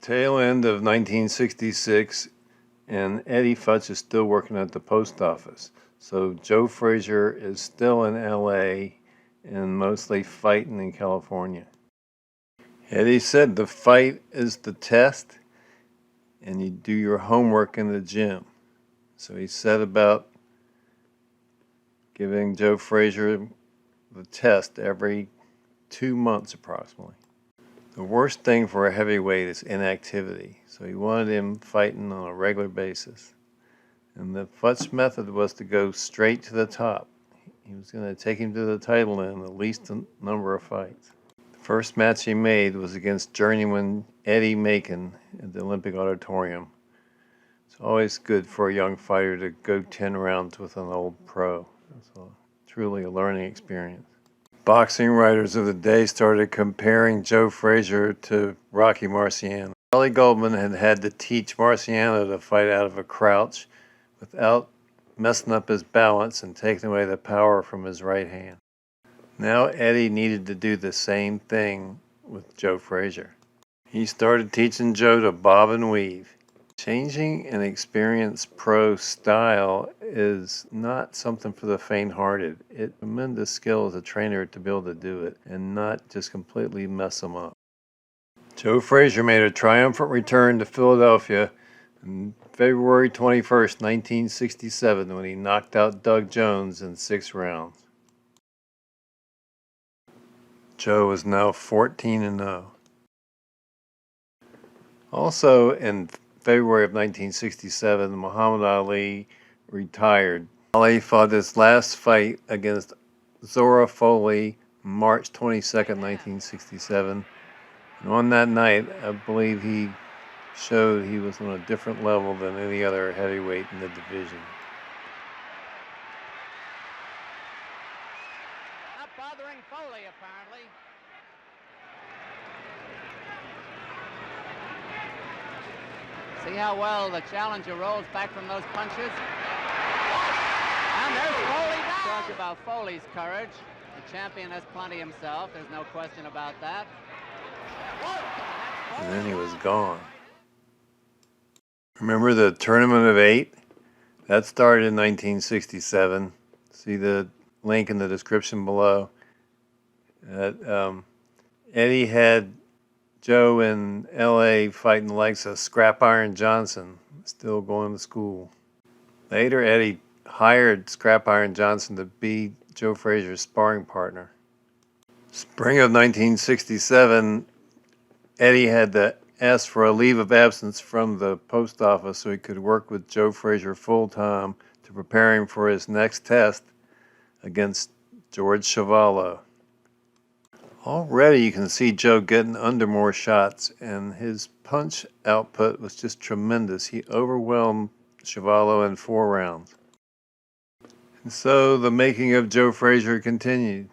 Tail end of 1966, and Eddie Futch is still working at the post office. So Joe Frazier is still in LA and mostly fighting in California. Eddie said the fight is the test and you do your homework in the gym. So he set about giving Joe Frazier the test every 2 months approximately. The worst thing for a heavyweight is inactivity, so he wanted him fighting on a regular basis. And the Futch method was to go straight to the top. He was going to take him to the title in the least number of fights. The first match he made was against journeyman Eddie Macon at the Olympic Auditorium. It's always good for a young fighter to go 10 rounds with an old pro. It's truly a learning experience. Boxing writers of the day started comparing Joe Frazier to Rocky Marciano. Charlie Goldman had to teach Marciano to fight out of a crouch without messing up his balance and taking away the power from his right hand. Now Eddie needed to do the same thing with Joe Frazier. He started teaching Joe to bob and weave. Changing an experienced pro style is not something for the faint-hearted. It's tremendous skill as a trainer to be able to do it and not just completely mess them up. Joe Frazier made a triumphant return to Philadelphia on February 21st, 1967, when he knocked out Doug Jones in 6 rounds. Joe is now 14-0. Also in February of 1967, Muhammad Ali retired. Ali fought his last fight against Zora Folley March 22nd, 1967. And on that night, I believe he showed he was on a different level than any other heavyweight in the division. Not bothering Foley, apparently. See how well the challenger rolls back from those punches? And there's Foley down! Talk about Foley's courage. The champion has plenty himself. There's no question about that. And then he was gone. Remember the Tournament of 8? That started in 1967. See the link in the description below. Eddie had Joe in LA fighting the likes of Scrap Iron Johnson, still going to school. Later, Eddie hired Scrap Iron Johnson to be Joe Frazier's sparring partner. Spring of 1967, Eddie had to ask for a leave of absence from the post office so he could work with Joe Frazier full-time to prepare him for his next test against George Chuvalo. Already you can see Joe getting under more shots, and his punch output was just tremendous. He overwhelmed Chuvalo in 4 rounds. And so the making of Joe Frazier continued.